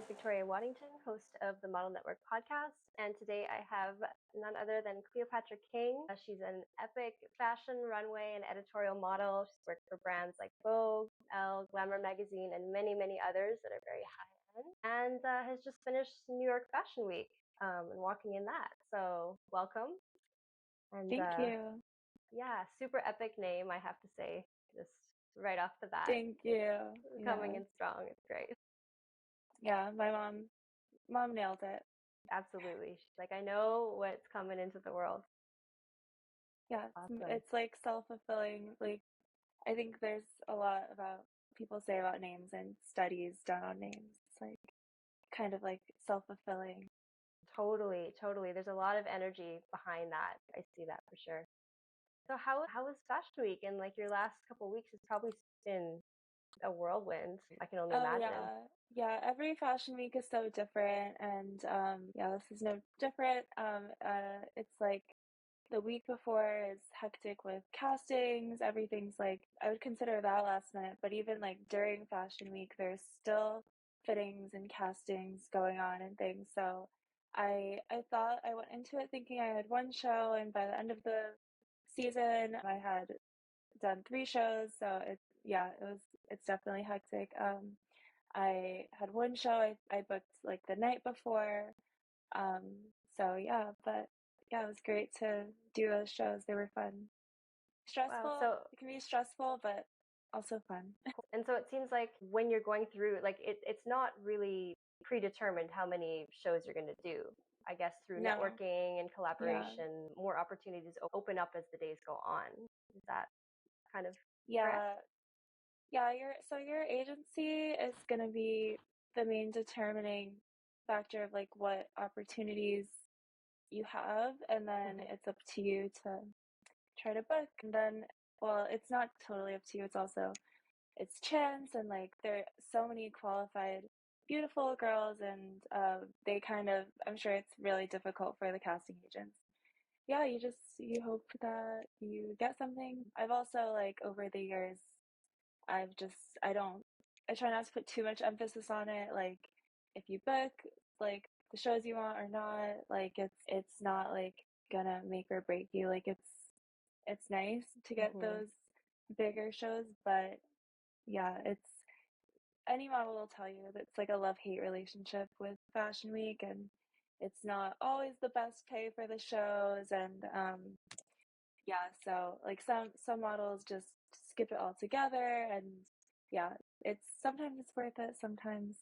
is Victoria Waddington, host of the Model Network podcast, and today I have none other than Cleopatra King. She's an epic fashion, runway, and editorial model. She's worked for brands like Vogue, Elle, Glamour magazine, and many, many others that are very high-end, and has just finished New York Fashion Week and walking in that. So welcome. And Thank you. Yeah, super epic name, I have to say, just right off the bat. Thank you. Coming in strong, it's great. Yeah, my mom nailed it. Absolutely. She's like, I know what's coming into the world. Yeah, Awesome. it's like self-fulfilling. Like, I think there's a lot about people say about names and studies done on names. It's like kind of like self-fulfilling. Totally. There's a lot of energy behind that. I see that for sure. So how was Fashion Week? And like your last couple of weeks has probably been a whirlwind. I can only imagine. Yeah. Every fashion week is so different, and this is no different. It's like the week before is hectic with castings. Everything's like, I would consider that last minute, but even like during Fashion Week, there's still fittings and castings going on and things. So I thought I went into it thinking I had one show, and by the end of the season, I had done 3 shows. So it's definitely hectic. I had one show I booked like the night before. But it was great to do those shows. They were fun. Stressful. Wow. So it can be stressful, but also fun. And so it seems like when you're going through, like it's not really predetermined how many shows you're going to do. I guess through networking and collaboration, more opportunities open up as the days go on. Is that kind of correct? Your agency is going to be the main determining factor of like what opportunities you have, and then it's up to you to try to book. And then, well, it's not totally up to you. It's chance, and like there are so many qualified, beautiful girls, and I'm sure it's really difficult for the casting agents. Yeah, you hope that you get something. I've also like over the years, I try not to put too much emphasis on it. Like if you book like the shows you want or not, like it's not like gonna make or break you. Like it's nice to get those bigger shows, but yeah, it's any model will tell you that it's like a love-hate relationship with Fashion Week, and it's not always the best pay for the shows. And so like some models just skip it all together, and yeah, sometimes it's worth it, sometimes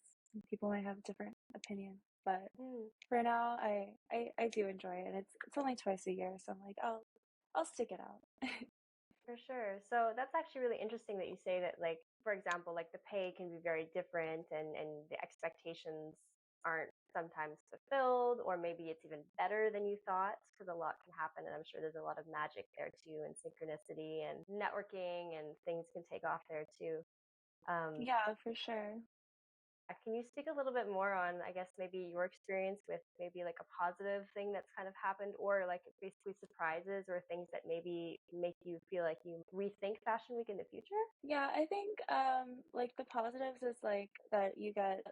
people might have different opinions, but for now I do enjoy it, and it's only twice a year, so I'm like, I'll stick it out. For sure. So that's actually really interesting that you say that, like, for example, like the pay can be very different and the expectations aren't sometimes fulfilled, or maybe it's even better than you thought, because a lot can happen. And I'm sure there's a lot of magic there too, and synchronicity and networking, and things can take off there too. Yeah, for sure. Can you speak a little bit more on, I guess, maybe your experience with maybe like a positive thing that's kind of happened, or like basically surprises or things that maybe make you feel like you rethink Fashion Week in the future? Yeah, I think like the positives is like that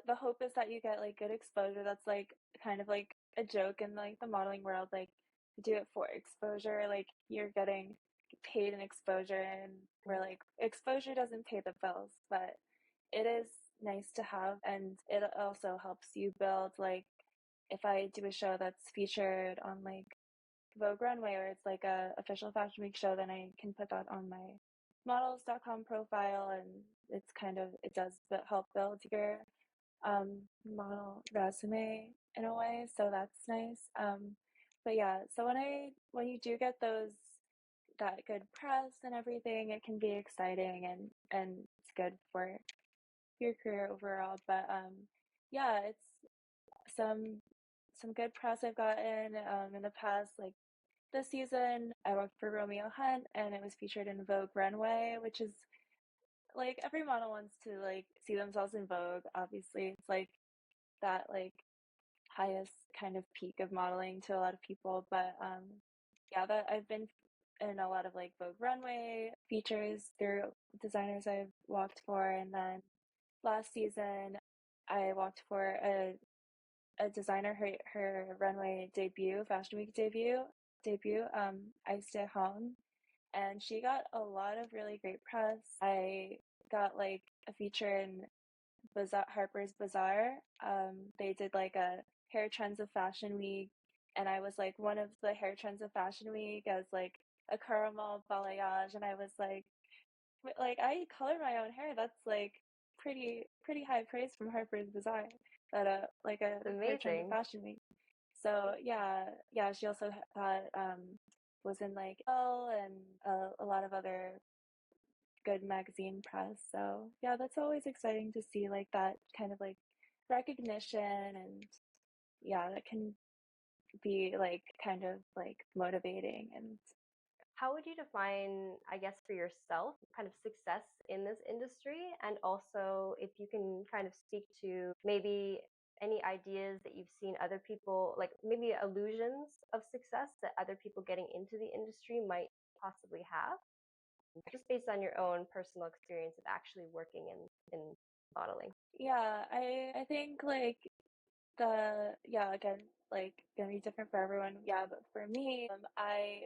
the hope is that you get like good exposure. That's like kind of like a joke in like the modeling world, like do it for exposure, like you're getting paid in exposure, and where like exposure doesn't pay the bills, but it is nice to have, and it also helps you build. Like if I do a show that's featured on like Vogue Runway, or it's like a official Fashion Week show, then I can put that on my models.com profile, and it does help build your model resume in a way, so that's nice. But yeah, so when you do get that good press and everything, it can be exciting, and it's good for your career overall. But it's some good press I've gotten in the past. Like this season, I worked for Romeo Hunt, and it was featured in Vogue Runway, which is like every model wants to like see themselves in Vogue. Obviously, it's like that like highest kind of peak of modeling to a lot of people. But that I've been in a lot of like Vogue Runway features through designers I've walked for, and then last season I walked for a designer, her runway debut, Fashion Week debut, I Stay Home, and she got a lot of really great press. I got like a feature in Harper's Bazaar. They did like a hair trends of Fashion Week, and I was like one of the hair trends of Fashion Week as like a caramel balayage, and I was like I color my own hair. That's like pretty high praise from Harper's Bazaar. That like a It's hair trends of amazing. Fashion Week. So yeah. She also was in like Elle and a lot of other good magazine press. So yeah, that's always exciting to see like that kind of like recognition, and yeah, that can be like kind of like motivating. And How would you define, I guess, for yourself, kind of success in this industry? And also, if you can kind of speak to maybe any ideas that you've seen other people, like maybe illusions of success that other people getting into the industry might possibly have, just based on your own personal experience of actually working in modeling. yeah, I think like again, like gonna be different for everyone. Yeah, but for me, I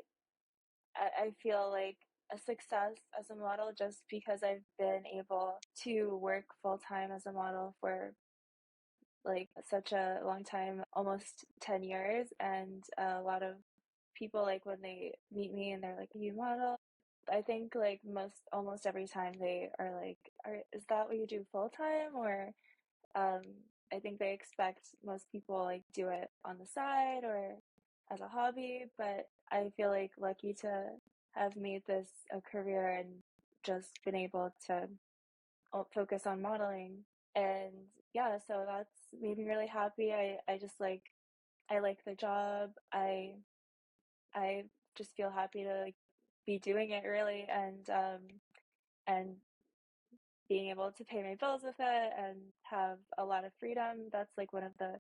feel like a success as a model just because I've been able to work full time as a model for like such a long time, almost 10 years. And a lot of people, like when they meet me and they're like, you model? I think like almost every time they are like, is that what you do full time? Or um, I think they expect most people like do it on the side or as a hobby, but I feel like lucky to have made this a career and just been able to focus on modeling. And yeah, so that's made me really happy. I just like I like the job. I just feel happy to like be doing it really, and being able to pay my bills with it and have a lot of freedom. That's like one of the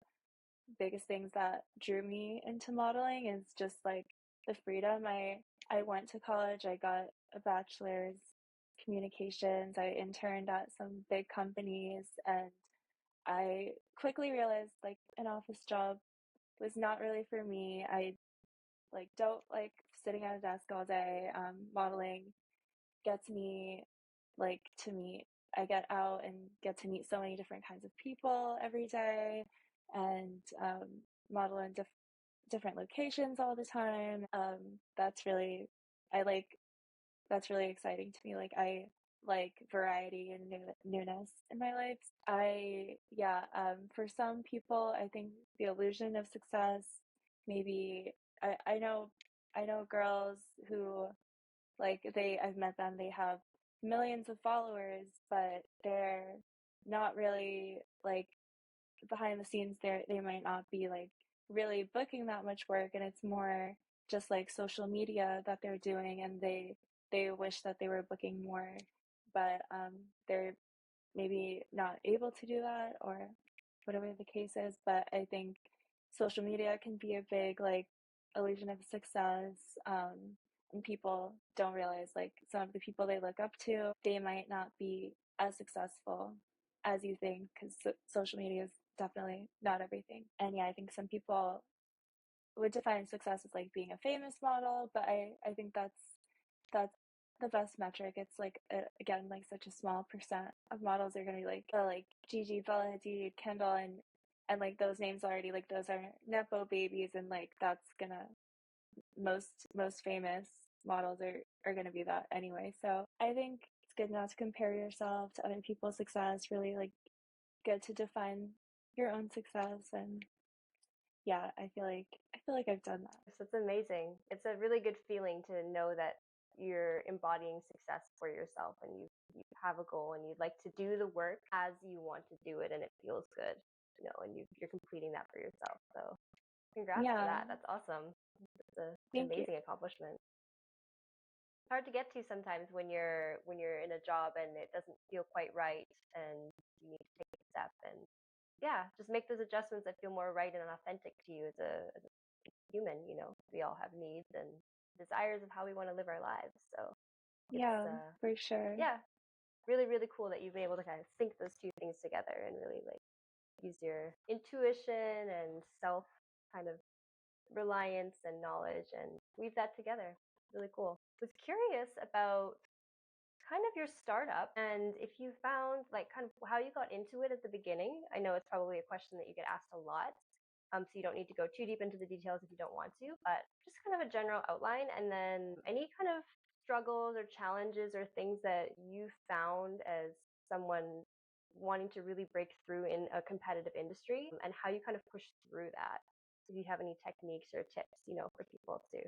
biggest things that drew me into modeling, is just like the freedom. I went to college, I got a bachelor's communications, I interned at some big companies, and I quickly realized like an office job was not really for me. I like don't like sitting at a desk all day. Modeling gets me like to meet. I get out and get to meet so many different kinds of people every day, and model in different locations all the time. That's really I like that's really exciting to me. Like I like variety and newness in my life. For some people, I think the illusion of success, maybe I know girls who like I've met them, they have millions of followers, but they're not really like behind the scenes, they might not be like really booking that much work, and it's more just like social media that they're doing, and they wish that they were booking more, but they're maybe not able to do that, or whatever the case is. But I think social media can be a big like illusion of success, and people don't realize like some of the people they look up to, they might not be as successful as you think, because social media is definitely not everything. And yeah, I think some people would define success as like being a famous model, but I think that's the best metric. It's like again, like such a small percent of models are gonna be like Gigi, Bella Hadid, Kendall, and like those names already, like those are nepo babies, and like that's gonna most famous models are gonna be that anyway. So I think it's good not to compare yourself to other people's success. Really like good to define your own success. And yeah, I feel like I've done that. So it's amazing. It's a really good feeling to know that you're embodying success for yourself, and you have a goal and you'd like to do the work as you want to do it, and it feels good, and you're completing that for yourself. So congrats for Yeah, that. That's awesome. It's an thank you. amazing accomplishment. It's hard to get to sometimes when you're in a job and it doesn't feel quite right, and you need to take a step and yeah, just make those adjustments that feel more right and authentic to you as a human. We all have needs and desires of how we want to live our lives. So it's Yeah, for sure. yeah, really really cool that you've been able to kind of sync those two things together and really like use your intuition and self kind of reliance and knowledge and weave that together. Really cool. I was curious about kind of your startup and if you found like kind of how you got into it at the beginning. I know it's probably a question that you get asked a lot. So you don't need to go too deep into the details if you don't want to, but just kind of a general outline and then any kind of struggles or challenges or things that you found as someone wanting to really break through in a competitive industry and how you kind of push through that. So if you have any techniques or tips, for people to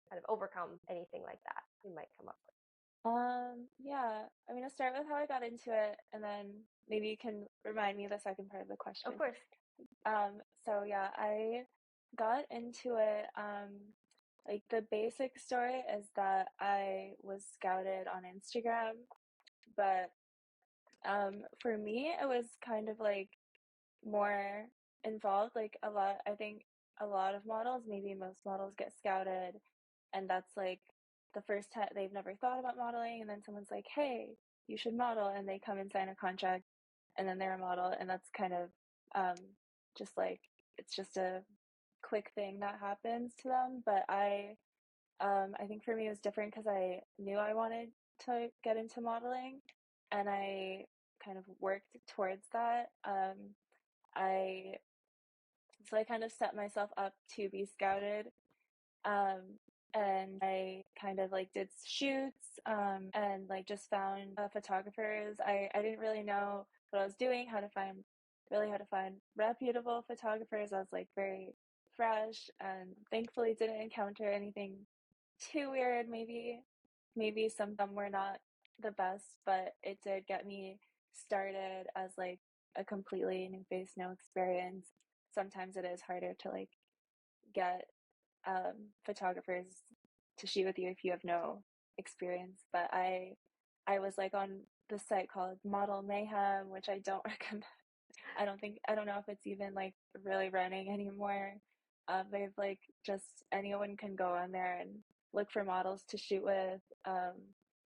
kind of overcome anything like that you might come up with. Yeah, I'm gonna start with how I got into it, and then maybe you can remind me the second part of the question. Of course. So yeah, I got into it, like the basic story is that I was scouted on Instagram, but for me it was kind of like more involved, like I think a lot of models, maybe most models get scouted, and that's like the first time they've never thought about modeling, and then someone's like, hey, you should model, and they come and sign a contract, and then they're a model, and that's kind of just like it's just a quick thing that happens to them. But I think for me it was different because I knew I wanted to get into modeling, and I kind of worked towards that. I So I kind of set myself up to be scouted. And I kind of like did shoots, and like just found photographers. I didn't really know what I was doing, how to find reputable photographers. I was like very fresh and thankfully didn't encounter anything too weird. Maybe some of them were not the best, but it did get me started as like a completely new face, no experience. Sometimes it is harder to like get photographers to shoot with you if you have no experience. But I was like on the site called Model Mayhem, which I don't recommend. I don't know if it's even like really running anymore. They've like just anyone can go on there and look for models to shoot with.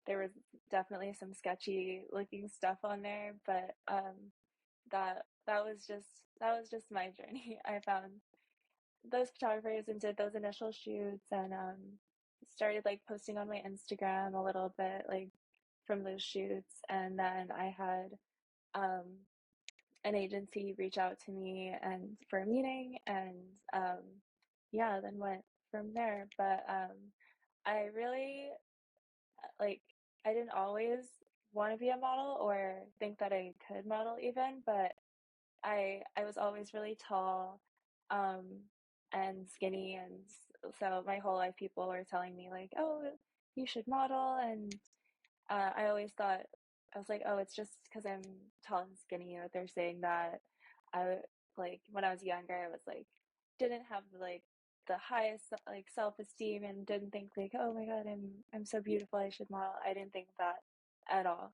There was definitely some sketchy looking stuff on there, but that was just my journey. I found those photographers and did those initial shoots, and started like posting on my Instagram a little bit like from those shoots, and then I had an agency reach out to me and for a meeting, and yeah, then went from there. But I really like I didn't always want to be a model or think that I could model even, but I was always really tall, um, and skinny, and so my whole life people were telling me like, "Oh, you should model," and I always thought I was like, "Oh, it's just because I'm tall and skinny that they're saying that." I like when I was younger, I was like, didn't have like the highest like self-esteem and didn't think like, "Oh my God, I'm so beautiful, I should model." I didn't think that at all.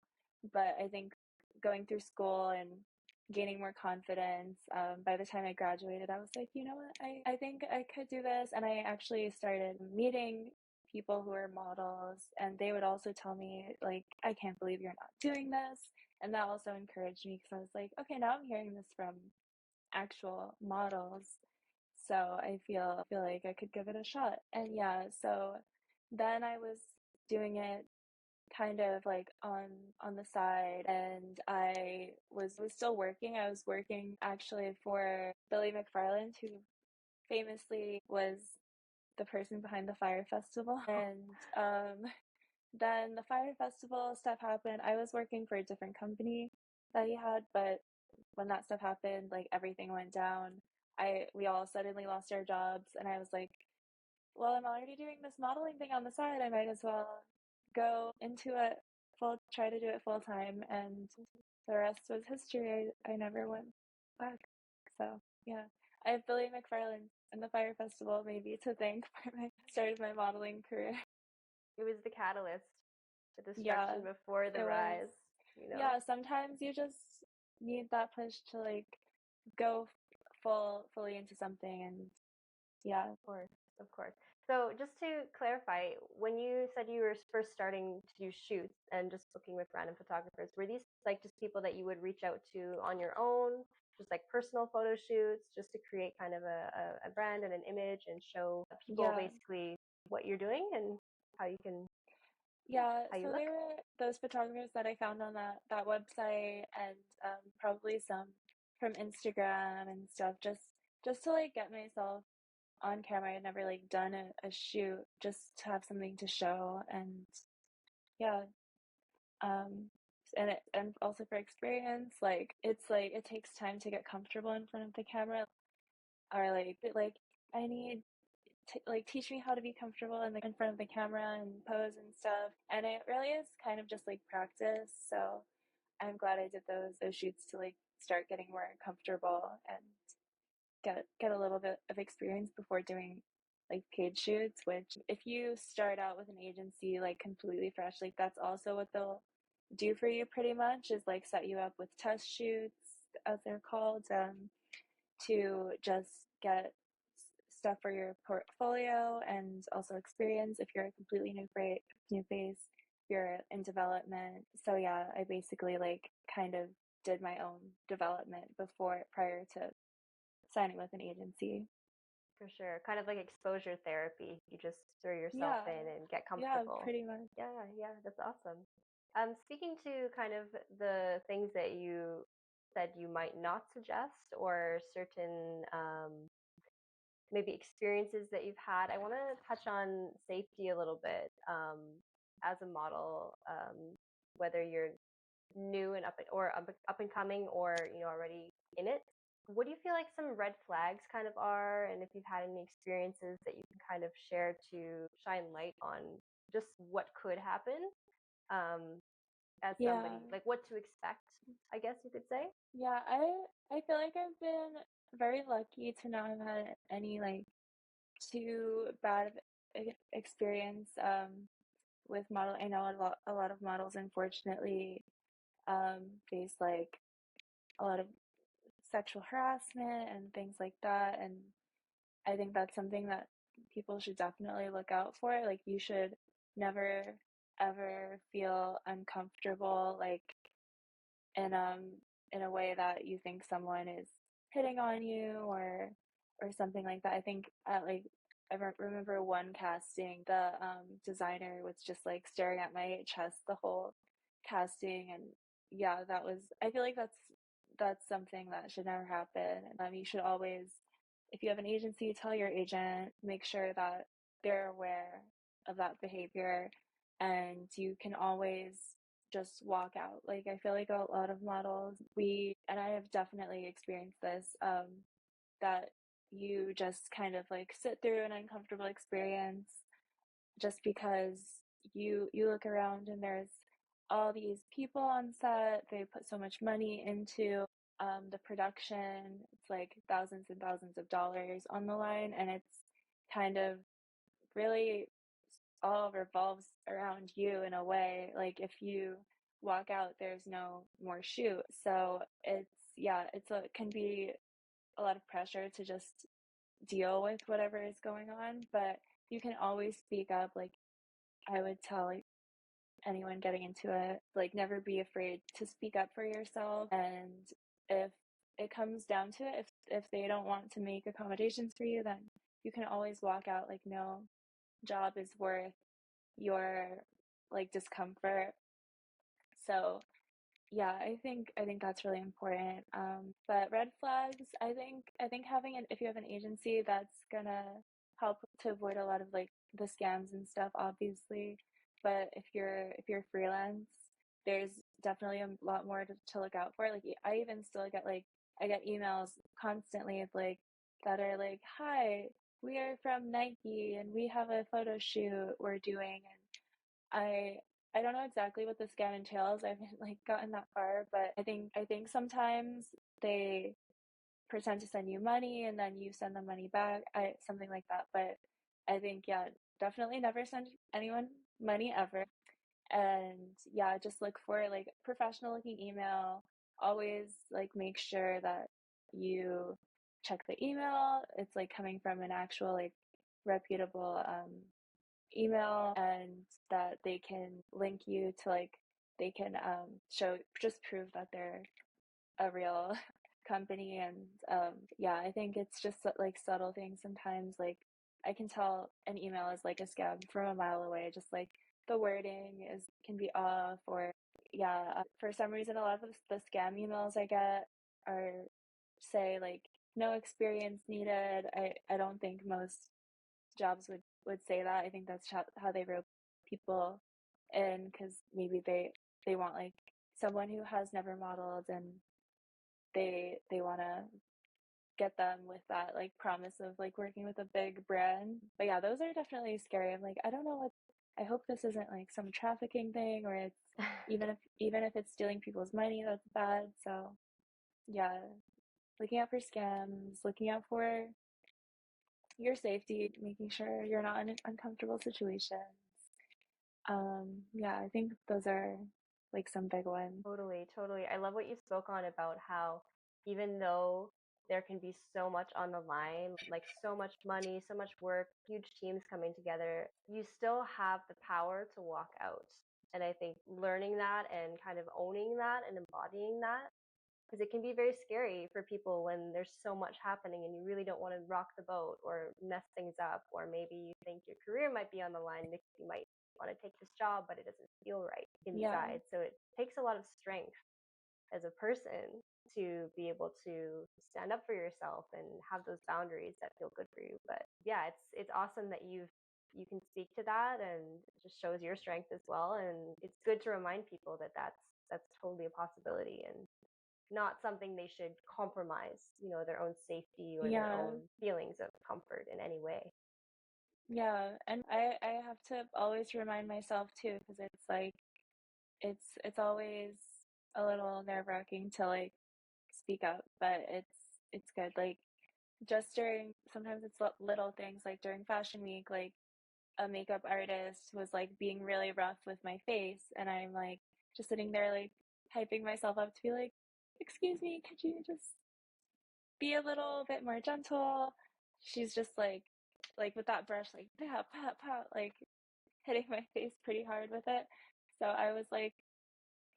But I think going through school and gaining more confidence, by the time I graduated, I was like, you know what, I think I could do this. And I actually started meeting people who are models, and they would also tell me like, I can't believe you're not doing this. And that also encouraged me because I was like, okay, now I'm hearing this from actual models, so I feel like I could give it a shot. And yeah, so then I was doing it kind of like on the side, and I was still working. I was working actually for Billy McFarland, who famously was the person behind the Fire Festival. And then the Fire Festival stuff happened. I was working for a different company that he had, but when that stuff happened, like everything went down. We all suddenly lost our jobs, and I was like, well, I'm already doing this modeling thing on the side. I might as well go into it try to do it full time. And the rest was history. I never went back. So yeah, I have Billy McFarland and the Fire Festival maybe to thank for my start of my modeling career. It was the catalyst, the Yeah, destruction before the it was. rise, Yeah, sometimes you just need that push to like go fully into something, and yeah. Of course, of course. So just to clarify, when you said you were first starting to do shoots and just booking with random photographers, were these like just people that you would reach out to on your own? just like personal photo shoots just to create kind of a brand and an image and show people Yeah. basically what you're doing and how you can Yeah, how you so look? there were those photographers that I found on that website, and probably some from Instagram and stuff, just to like get myself on camera. I'd never like done a shoot, just to have something to show. And yeah, um and also for experience, like it's like it takes time to get comfortable in front of the camera, or like I need like teach me how to be comfortable in front of the camera and pose and stuff. And it really is kind of just like practice. So I'm glad I did those shoots to like start getting more comfortable and get a little bit of experience before doing like paid shoots. Which if you start out with an agency like completely fresh, like that's also what they'll do for you pretty much, is like set you up with test shoots, as they're called, to just get stuff for your portfolio and also experience if you're a completely new face, you're in development. So yeah, I basically like kind of did my own development before prior to signing with an agency. For sure. Kind of like exposure therapy. You just throw yourself Yeah. in and get Yeah, comfortable. pretty much. Yeah, yeah, that's awesome. Speaking to kind of the things that you said you might not suggest or certain maybe experiences that you've had, I want to touch on safety a little bit as a model, whether you're new and up and coming or already in it. What do you feel like some red flags kind of are, and if you've had any experiences that you can kind of share to shine light on just what could happen um, as Yeah. somebody, like what to expect, I guess you could say. Yeah, I feel like I've been very lucky to not have had any like too bad experience with model. I know a lot of models unfortunately face like a lot of sexual harassment and things like that, and I think that's something that people should definitely look out for. Like you should never ever feel uncomfortable like in in a way that you think someone is hitting on you or something like that. I think like remember one casting, the designer was just like staring at my chest the whole casting, and yeah, that was. I feel like that's something that should never happen. And you should always, if you have an agency, tell your agent, make sure that they're aware of that behavior, and you can always just walk out. Like I feel like a lot of models, and I have definitely experienced this, that you just kind of like sit through an uncomfortable experience just because you look around and there's all these people on set. They put so much money into the production. It's like thousands and thousands of dollars on the line, and it's kind of really all revolves around you in a way. Like if you walk out, there's no more shoot. So it can be a lot of pressure to just deal with whatever is going on, but you can always speak up. Like I would tell like anyone getting into it, like never be afraid to speak up for yourself. And if it comes down to it, if they don't want to make accommodations for you, then you can always walk out. Like no job is worth your like discomfort. So yeah, I think that's really important. But red flags, I think having an if you have an agency, that's gonna help to avoid a lot of like the scams and stuff, obviously. But if you're freelance, there's definitely a lot more to look out for. Like I even still get like I get emails constantly of like that are like, "Hi, we are from Nike and we have a photo shoot we're doing." And I don't know exactly what the scam entails. I haven't like gotten that far, but I think sometimes they pretend to send you money and then you send them money back. Something like that. But I think yeah, definitely never send anyone money ever. And yeah, just look for like professional looking email. Always like make sure that you check the email. It's like coming from an actual like reputable email, and that they can link you to like they can show just prove that they're a real company. And yeah, I think it's just like subtle things sometimes. Like I can tell an email is like a scam from a mile away, just like the wording is can be off, or yeah, for some reason a lot of the scam emails I get are say like no experience needed. I don't think most jobs would say that. I think that's how they wrote people in, because maybe they want like someone who has never modeled, and they want to get them with that like promise of like working with a big brand. But yeah, those are definitely scary. I'm like, I don't know what, I hope this isn't like some trafficking thing, or it's even if it's stealing people's money, that's bad. So yeah, looking out for scams, looking out for your safety, making sure you're not in uncomfortable situations. Yeah, I think those are like some big ones. Totally, totally. I love what you spoke on about how even though there can be so much on the line, like so much money, so much work, huge teams coming together, you still have the power to walk out. And I think learning that and kind of owning that and embodying that, because it can be very scary for people when there's so much happening and you really don't want to rock the boat or mess things up, or maybe you think your career might be on the line because you might want to take this job but it doesn't feel right Yeah, inside. So it takes a lot of strength as a person to be able to stand up for yourself and have those boundaries that feel good for you. But yeah, it's awesome that you can speak to that, and it just shows your strength as well. And it's good to remind people that that's totally a possibility and not something they should compromise, their own safety or their yeah, own feelings of comfort in any way. yeah. And I have to always remind myself too, because it's like it's always a little nerve-wracking to like speak up, but it's good. Like just during, sometimes it's little things, like during fashion week, like a makeup artist was like being really rough with my face, and I'm like just sitting there like hyping myself up to be like, excuse me, could you just be a little bit more gentle? She's just like with that brush, like pat pat pat, like hitting my face pretty hard with it. So I was like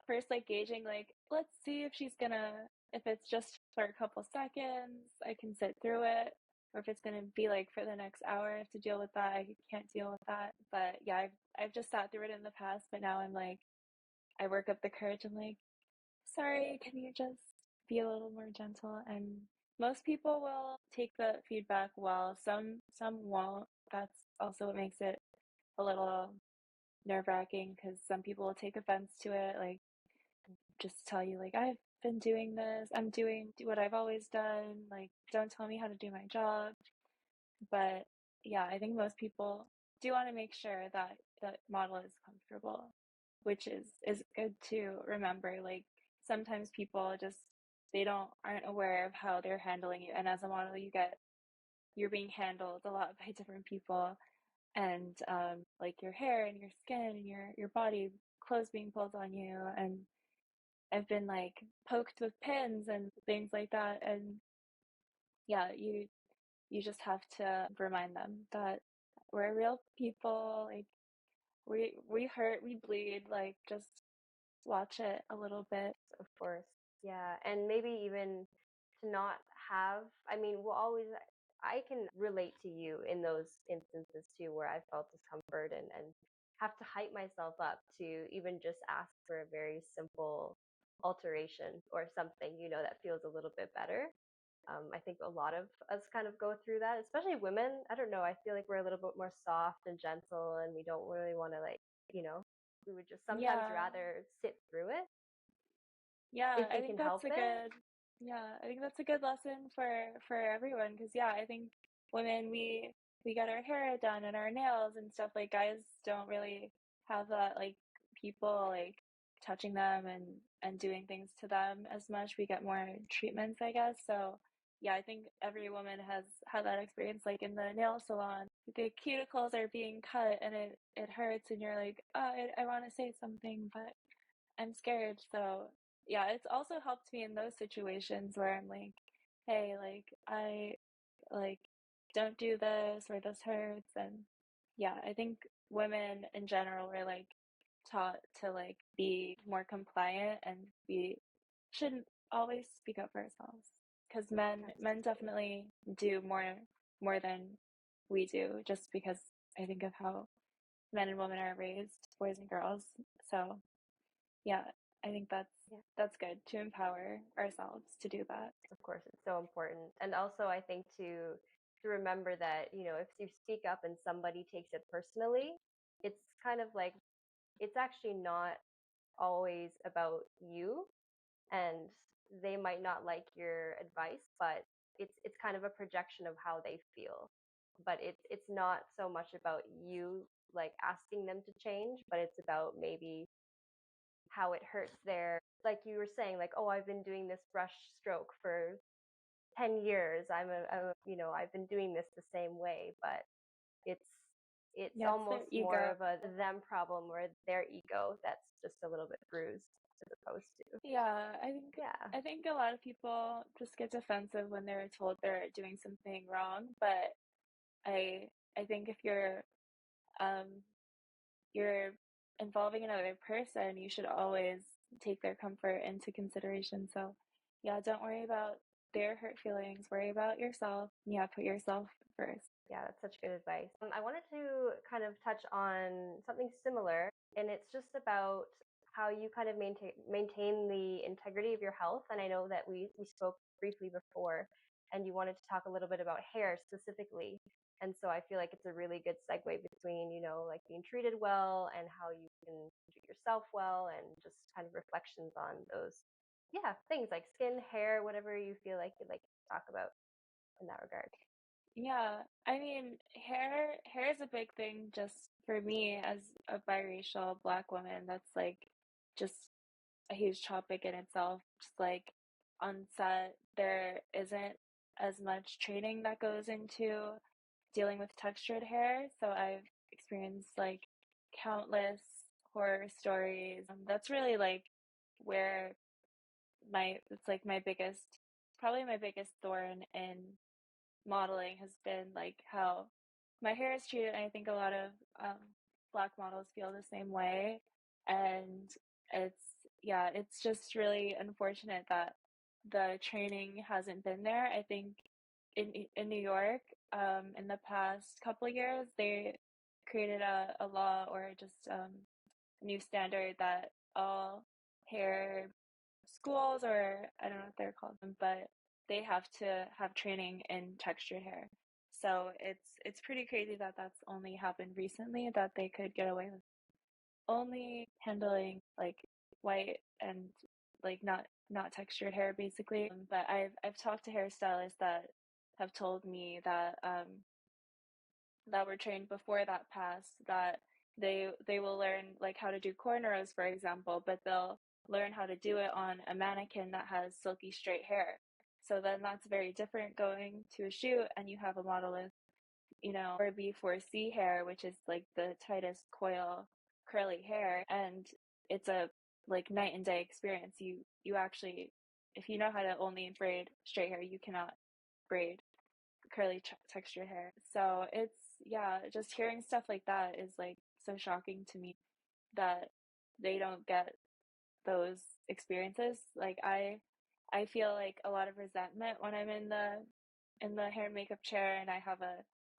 first like gauging, like let's see if she's gonna, if it's just for a couple seconds I can sit through it, or if it's gonna be like for the next hour I have to deal with that, I can't deal with that. But yeah, I've just sat through it in the past, but now I'm like, I work up the courage. I'm like, sorry, can you just be a little more gentle? And most people will take the feedback well, some won't. That's also what makes it a little nerve-wracking, because some people will take offense to it, like just tell you like, I've been doing this, I'm doing what I've always done, like don't tell me how to do my job. But yeah, I think most people do want to make sure that the model is comfortable, which is good to remember. Like sometimes people just, they don't aren't aware of how they're handling you, and as a model you're being handled a lot by different people. And like your hair and your skin and your body, clothes being pulled on you, and I've been like poked with pins and things like that. And yeah, you just have to remind them that we're real people. Like we hurt, we bleed. Like just watch it a little bit. Of course. Yeah. And maybe even to not have, I mean, I can relate to you in those instances too, where I felt discomfort and have to hype myself up to even just ask for a very simple alteration or something, that feels a little bit better. I think a lot of us kind of go through that, especially women. I don't know. I feel like we're a little bit more soft and gentle, and we don't really want to, like, you know, we would just sometimes Yeah. rather sit through it Yeah, if I we think can that's help a it. good, yeah, I think that's a good lesson for everyone, because yeah, I think women, we get our hair done and our nails and stuff. Like guys don't really have that, like people like touching them and doing things to them as much. We get more treatments, I guess. So yeah, I think every woman has had that experience, like in the nail salon, the cuticles are being cut and it hurts, and you're like, oh, I want to say something, but I'm scared. So yeah, it's also helped me in those situations where I'm like, hey, like I like don't do this, or this hurts. And yeah, I think women in general were like taught to like be more compliant, and we shouldn't always speak up for ourselves. because men definitely do more than we do, just because I think of how men and women are raised, boys and girls. So yeah, I think that's good to empower ourselves to do that. Of course, it's so important. And also I think to remember that, if you speak up and somebody takes it personally, it's kind of like it's actually not always about you, and they might not like your advice, but it's kind of a projection of how they feel. But it's not so much about you like asking them to change, but it's about maybe how it hurts their, like you were saying, like, oh, I've been doing this brush stroke for 10 years. I've been doing this the same way, but it's Yeah, it's their almost more ego. of a them problem or their ego that's just a little bit bruised as opposed to. Yeah, Yeah. I think a lot of people just get defensive when they're told they're doing something wrong, but I think if um you're involving another person, you should always take their comfort into consideration. So, yeah, don't worry about their hurt feelings, worry about yourself. Yeah, put yourself first. Yeah, that's such good advice. I wanted to kind of touch on something similar, and it's just about how you kind of maintain the integrity of your health. And I know that we spoke briefly before, and you wanted to talk a little bit about hair specifically. And so I feel like it's a really good segue between, like being treated well and how you can treat yourself well, and just kind of reflections on those, yeah, things like skin, hair, whatever you feel like you'd like to talk about in that regard. Yeah, I mean, hair is a big thing just for me as a biracial Black woman. That's like just a huge topic in itself. Just like on set, there isn't as much training that goes into dealing with textured hair. So I've experienced like countless horror stories. That's really like where it's like probably my biggest thorn in modeling has been like how my hair is treated. And I think a lot of Black models feel the same way. And it's just really unfortunate that the training hasn't been there. I think in New York, in the past couple of years, they created a law or just a new standard that all hair schools, or I don't know what they're called, but they have to have training in textured hair. So it's pretty crazy that that's only happened recently, that they could get away with only handling like white and like not textured hair basically. But I've talked to hairstylists that have told me that were trained before that passed, that they will learn like how to do cornrows, for example, but they'll learn how to do it on a mannequin that has silky straight hair. So then that's very different going to a shoot and you have a model with, or B4C hair, which is like the tightest coil curly hair, and it's a like night and day experience. You actually, if you know how to only braid straight hair, you cannot braid curly textured hair. So yeah, just hearing stuff like that is like so shocking to me that they don't get those experiences. Like I feel like a lot of resentment when I'm in the hair and makeup chair and I have a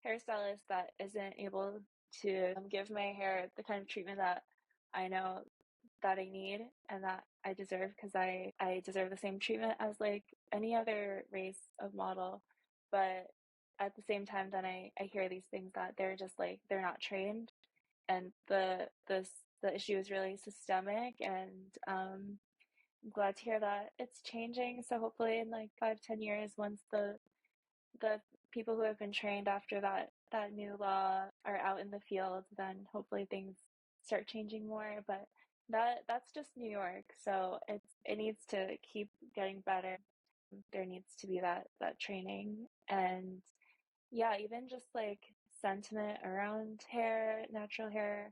hairstylist that isn't able to give my hair the kind of treatment that I know that I need and that I deserve, because I deserve the same treatment as like any other race of model. But at the same time, then I hear these things that they're just like they're not trained, and the issue is really systemic. And I'm glad to hear that it's changing. So hopefully in like 5-10 years, once the people who have been trained after that new law are out in the field, then hopefully things start changing more. But that's just New York, so it needs to keep getting better. There needs to be that training. And yeah, even just like sentiment around hair, natural hair,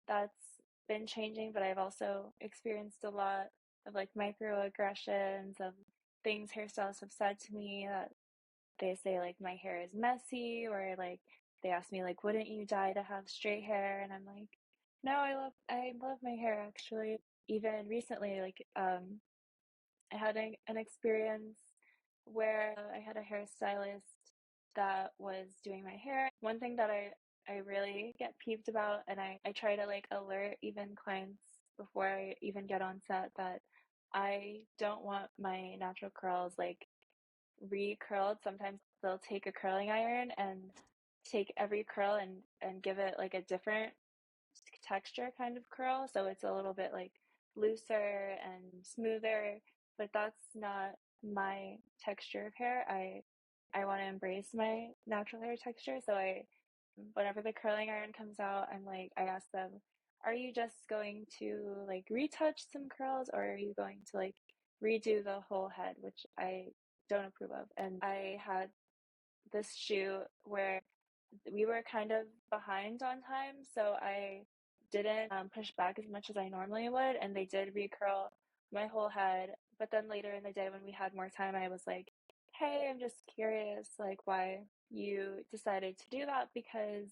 that's been changing. But I've also experienced a lot of like microaggressions of things hairstylists have said to me, that they say like my hair is messy, or like they ask me like, wouldn't you dye to have straight hair? And I'm like, no, I love my hair actually. Even recently, like I had an experience where I had a hairstylist that was doing my hair. One thing that I really get peeved about, and I try to like alert even clients before I even get on set, that I don't want my natural curls like re-curled. Sometimes they'll take a curling iron and take every curl and give it like a different texture kind of curl, so it's a little bit like looser and smoother, but that's not my texture of hair. I want to embrace my natural hair texture, so I whenever the curling iron comes out, I ask them, are you just going to like retouch some curls, or are you going to like redo the whole head, which I don't approve of. And I had this shoot where we were kind of behind on time, so I didn't push back as much as I normally would, and they did recurl my whole head. But then later in the day, when we had more time, I was like, "Hey, I'm just curious, like why you decided to do that, because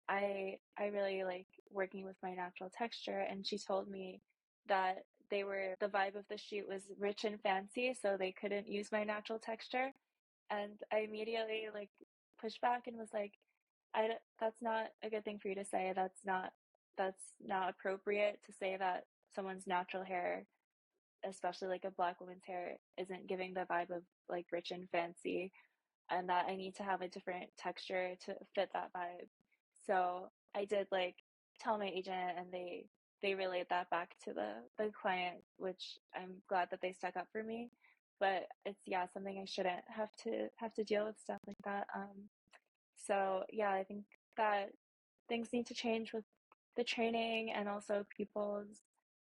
I really like working with my natural texture." And she told me that the vibe of the shoot was rich and fancy, so they couldn't use my natural texture. And I immediately like pushed back and was like, that's not a good thing for you to say. That's not appropriate to say that someone's natural hair, especially like a Black woman's hair, isn't giving the vibe of like rich and fancy, and that I need to have a different texture to fit that vibe. So I did like tell my agent, and they relayed that back to the client, which I'm glad that they stuck up for me. But it's, yeah, something I shouldn't have to deal with stuff like that. So yeah, I think that things need to change with the training, and also people's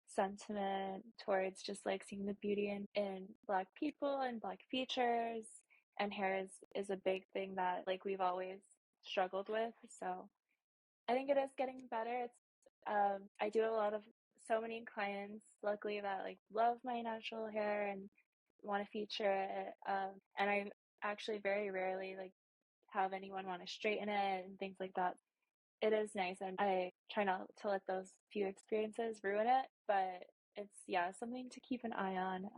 sentiment towards just like seeing the beauty in Black people and Black features. And hair is a big thing that like we've always struggled with. So I think it is getting better. It's I do a lot of so many clients, luckily, that like love my natural hair and want to feature it. And I actually very rarely like have anyone want to straighten it and things like that. It is nice, and I try not to let those few experiences ruin it, but it's, yeah, something to keep an eye on,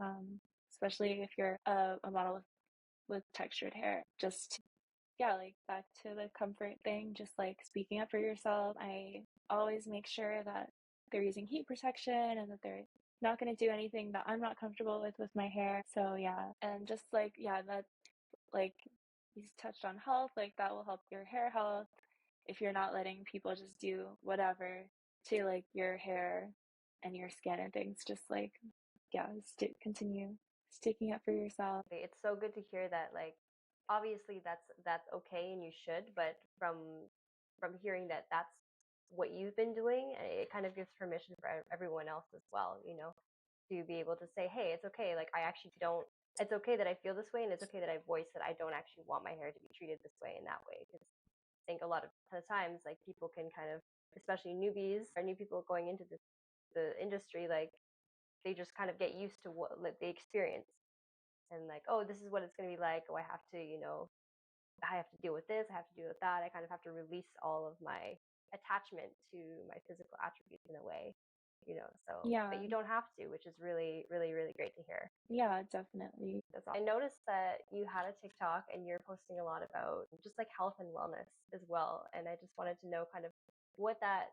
especially if you're a model with textured hair. Just, yeah, like back to the comfort thing, just like speaking up for yourself. I always make sure that they're using heat protection and that they're not going to do anything that I'm not comfortable with my hair. So yeah, and just like, yeah, that, like, you touched on health, like that will help your hair health if you're not letting people just do whatever to like your hair and your skin and things. Just like, yeah, continue sticking up for yourself. It's so good to hear that, like, obviously that's okay and you should, but from hearing that that's what you've been doing, it kind of gives permission for everyone else as well, to be able to say, hey, it's okay, like I actually don't, it's okay that I feel this way, and it's okay that I voice that I don't actually want my hair to be treated this way in that way. Because I think a lot of the times, like, people can kind of, especially newbies or new people going into the industry, like they just kind of get used to what, like, the experience, and like, oh, this is what it's going to be like. Oh, I have to, I have to deal with this, I have to deal with that. I kind of have to release all of my attachment to my physical attributes in a way, so, but Yeah, you don't have to, which is really, really, really great to hear. yeah, definitely. That's awesome. I noticed that you had a TikTok and you're posting a lot about just like health and wellness as well. And I just wanted to know kind of what that,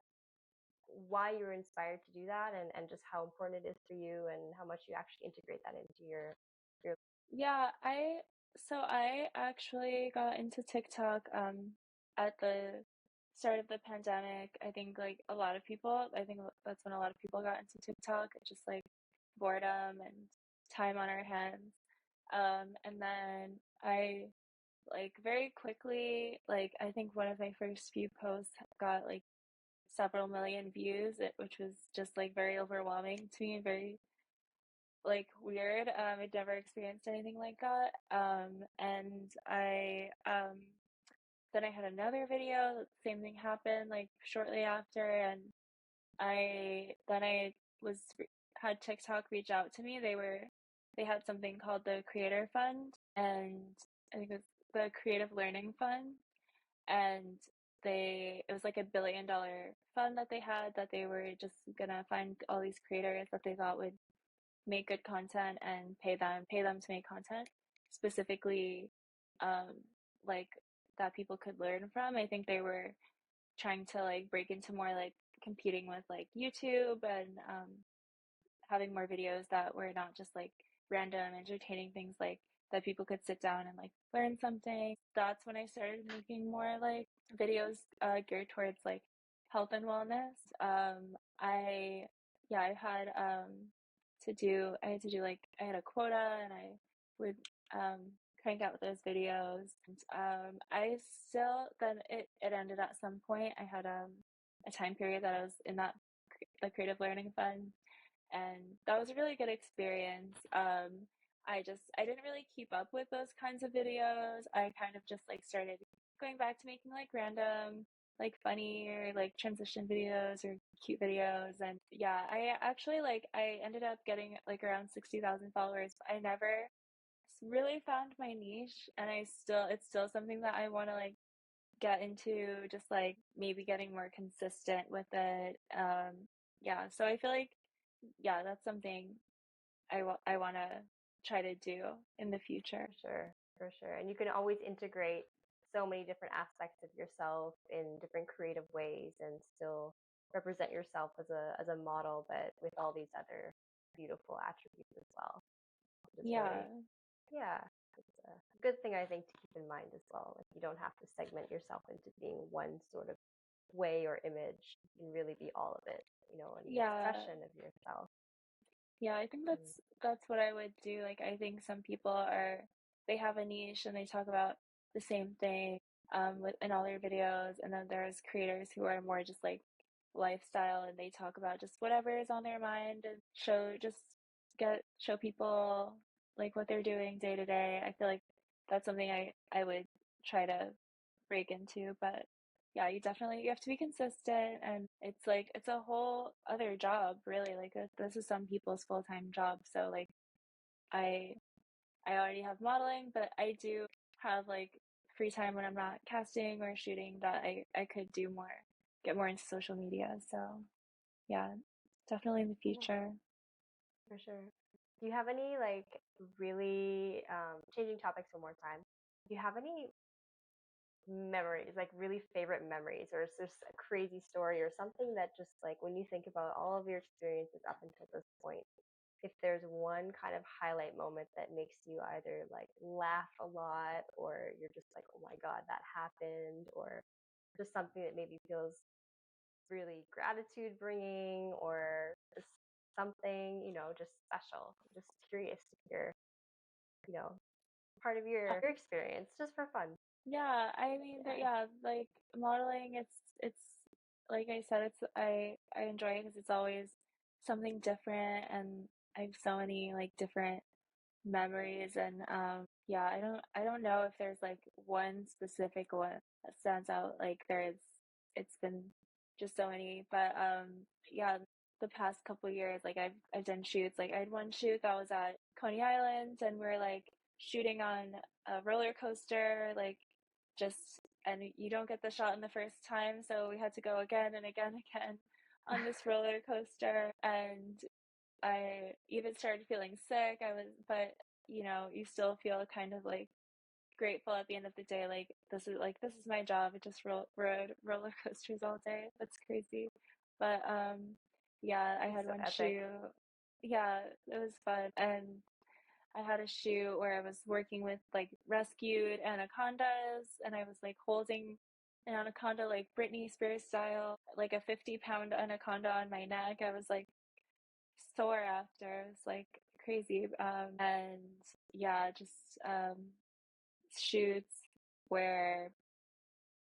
why you were inspired to do that, and just how important it is for you and how much you actually integrate that into your Yeah, I actually got into TikTok at the start of the pandemic. I think like a lot of people, I think that's when a lot of people got into TikTok, just like boredom and time on our hands. And then I like very quickly, like I think one of my first few posts got like several million views, which was just like very overwhelming to me and very like weird. I'd never experienced anything like that. And I then I had another video, same thing happened like shortly after, and I was had TikTok reach out to me. They had something called the Creator Fund, and I think it was the Creative Learning Fund, and it was like $1 billion fund that they had, that they were just gonna find all these creators that they thought would make good content and pay them to make content. specifically like that people could learn from. I think they were trying to like break into more like competing with like YouTube and having more videos that were not just like random entertaining things like that people could sit down and like learn something. That's when I started making more like videos geared towards like health and wellness. I yeah, I had to do like I had a quota and I would crank out those videos. And I still then it ended at some point. I had a time period that I was in that the creative learning fund, and that was a really good experience. I didn't really keep up with those kinds of videos. I kind of just like started going back to making like random, like funny or like transition videos or cute videos. And yeah, I actually like I ended up getting like around 60,000 followers. But I never really found my niche, and it's still something that I want to like get into, just like maybe getting more consistent with it. Yeah, so I feel like yeah, that's something I want to try to do in the future. For sure, for sure. And you can always integrate so many different aspects of yourself in different creative ways and still represent yourself as a model, but with all these other beautiful attributes as well. Which is really, Yeah. yeah, it's a good thing I think to keep in mind as well. Like you don't have to segment yourself into being one sort of way or image. You can really be all of it, an Yeah. expression of yourself. Yeah, I think And that's what I would do. Like I think some people are they have a niche and they talk about the same thing with in all their videos, and then there's creators who are more just like lifestyle and they talk about just whatever is on their mind and show people like what they're doing day to day. I feel like that's something I would try to break into, but yeah, you have to be consistent, and it's like it's a whole other job really. Like this is some people's full-time job. So like I I already have modeling, but I do have like free time when I'm not casting or shooting that I could do more, get more into social media. So yeah, definitely in the yeah, future. for sure. Do you have any like really changing topics one more time? Do you have any memories, like really favorite memories, or is there a crazy story or something that just like when you think about all of your experiences up until this point, if there's one kind of highlight moment that makes you either like laugh a lot or you're just like, oh my God, that happened, or just something that maybe feels really gratitude bringing or just something, just special. I'm just curious to hear, you know, part of Uh, your experience just for fun. yeah, I mean, Yeah. yeah, like modeling, it's like I said, I enjoy it because it's always something different, and I have so many like different memories. And yeah, I don't know if there's like one specific one that stands out. Like it's been just so many. But yeah, the past couple years, like I've done shoots. Like I had one shoot that was at Coney Island, and we're like shooting on a roller coaster, like just and you don't get the shot in the first time, so we had to go again and again and again on this roller coaster. And I even started feeling sick. But you still feel kind of like grateful at the end of the day. This is my job. I just rode roller coasters all day. That's crazy. But yeah, I It's had so one epic. shoot. Yeah, it was fun. And I had a shoot where I was working with like rescued anacondas, and I was like holding an anaconda like Britney Spears style, like a 50-pound anaconda on my neck. I was like sore after. It's like crazy. And yeah, just shoots where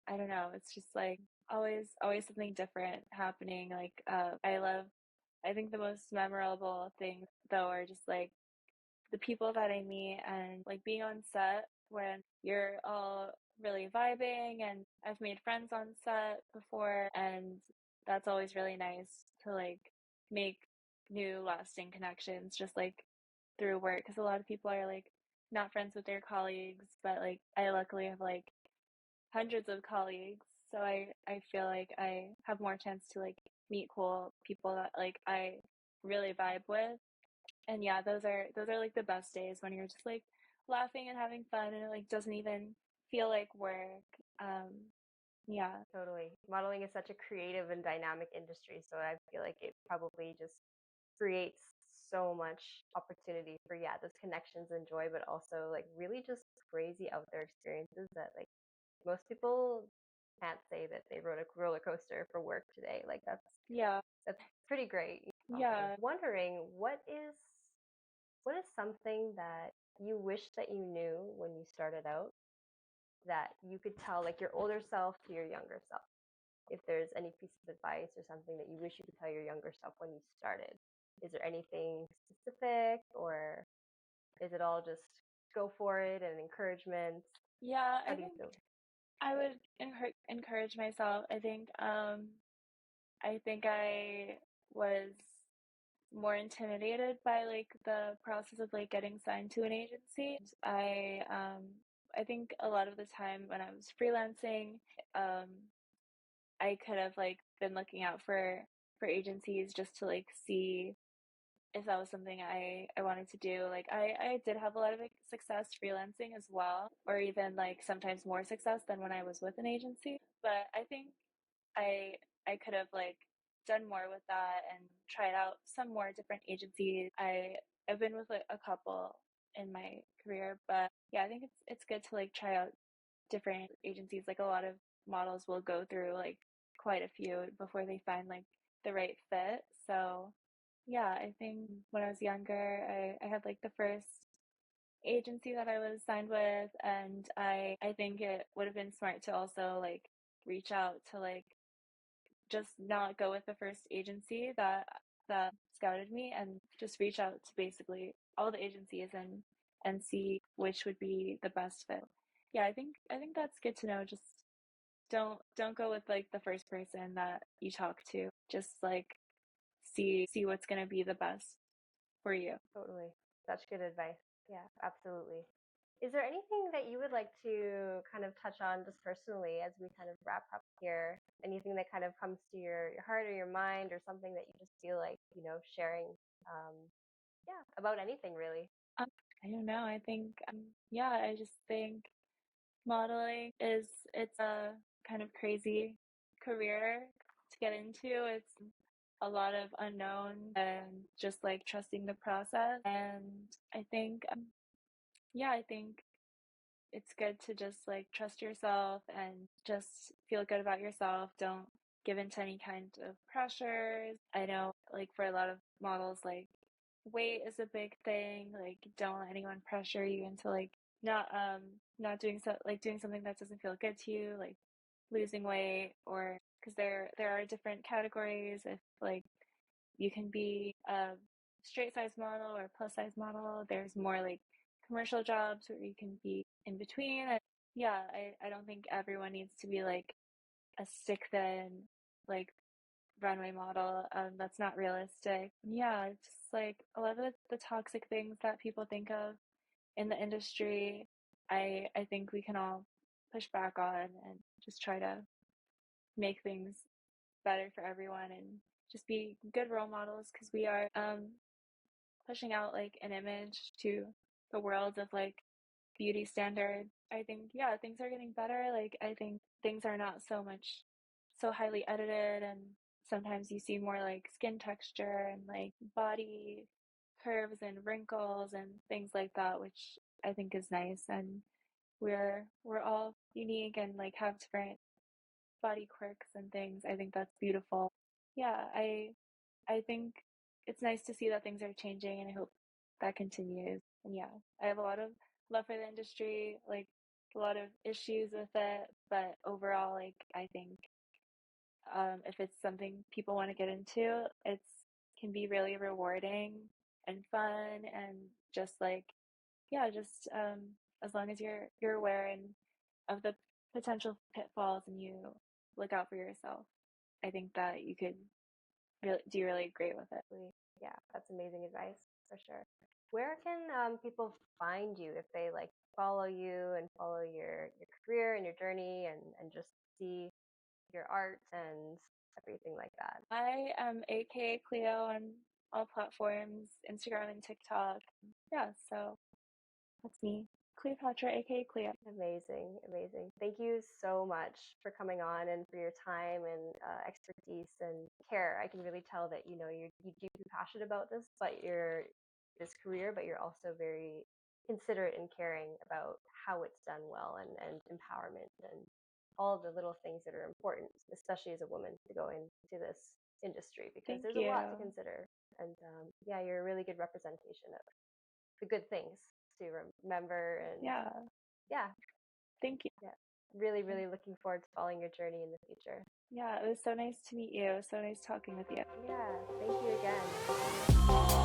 I don't know, it's just like always something different happening. Like I think the most memorable things though are just like the people that I meet and like being on set when you're all really vibing. And I've made friends on set before, and that's always really nice to like make new lasting connections just like through work, because a lot of people are like not friends with their colleagues, but like I luckily have like hundreds of colleagues, so I feel like I have more chance to like meet cool people that like I really vibe with. And yeah, those are like the best days when you're just like laughing and having fun, and it like doesn't even feel like work. Yeah. Totally. Modeling is such a creative and dynamic industry, so I feel like it probably just creates so much opportunity for, yeah, those connections and joy, but also like really just crazy out there experiences that like most people can't say that they rode a roller coaster for work today. Like Yeah. that's pretty great. I was Yeah. wondering what is something that you wish that you knew when you started out that you could tell like your older self to your younger self? If there's any piece of advice or something that you wish you could tell your younger self when you started. Is there anything specific, or is it all just go for it and encouragement? Yeah, How I do you think feel? I would encourage myself. I think I was more intimidated by like the process of like getting signed to an agency. I think a lot of the time when I was freelancing, um I could have like been looking out for agencies just to like see if that was something I wanted to do. Like I did have a lot of like, success freelancing as well, or even like sometimes more success than when I was with an agency. But I think I I could have like done more with that and tried out some more different agencies. I've been with like a couple in my career, but yeah, I think it's good to like try out different agencies. Like a lot of models will go through like quite a few before they find like the right fit. So yeah, I think when I was younger, I had like the first agency that I was signed with, and I think it would have been smart to also like reach out to like just not go with the first agency that scouted me, and just reach out to basically all the agencies and see which would be the best fit. Yeah, I think that's good to know. Just don't go with like the first person that you talk to. Just like see what's going to be the best for you. Totally. Such good advice. Yeah, absolutely. Is there anything that you would like to kind of touch on just personally as we kind of wrap up here? Anything that kind of comes to your heart or your mind, or something that you just feel like, sharing, um, yeah, about anything really? Um, I don't know. I think yeah, I just think modeling it's a kind of crazy career to get into. It's a lot of unknown and just like trusting the process. And I think yeah, I think it's good to just like trust yourself and just feel good about yourself. Don't give into any kind of pressures. I know like for a lot of models like weight is a big thing. Like don't let anyone pressure you into like not doing something that doesn't feel good to you, like losing weight, or because there are different categories. If like you can be a straight size model or plus size model. There's more like commercial jobs where you can be in between. And yeah, I don't think everyone needs to be like a stick thin like runway model. That's not realistic. Yeah, it's just like a lot of the toxic things that people think of in the industry. I think we can all push back on and just try to make things better for everyone and just be good role models because we are pushing out like an image to the world of like beauty standard. I think yeah, things are getting better. Like I think things are not so highly edited, and sometimes you see more like skin texture and like body curves and wrinkles and things like that, which I think is nice. And we're all unique and like have different body quirks and things. I think that's beautiful. Yeah, I think it's nice to see that things are changing, and I hope that continues. And yeah, I have a lot of love for the industry, like a lot of issues with it, but overall, like I think if it's something people want to get into, it's can be really rewarding and fun, and just like yeah, just as long as you're aware and of the potential pitfalls and you look out for yourself, I think that you could really do really great with it. Yeah, that's amazing advice for sure. Where can people find you if they like follow you and follow your career and your journey, and just see your art and everything like that? I am AKA Cleo on all platforms, Instagram and TikTok. Yeah, so that's me. Cleopatra, aka Cleo. Amazing, amazing. Thank you so much for coming on and for your time and expertise and care. I can really tell that you're deeply passionate about this career, but you're also very considerate and caring about how it's done well and empowerment and all the little things that are important, especially as a woman, to go into this industry because Thank there's a lot to you. consider. And yeah, you're a really good representation of the good things to remember. And Yeah. yeah, Thank you. yeah, really, really looking forward to following your journey in the future. Yeah, it was so nice to meet you. So nice talking with you. Yeah, thank you again.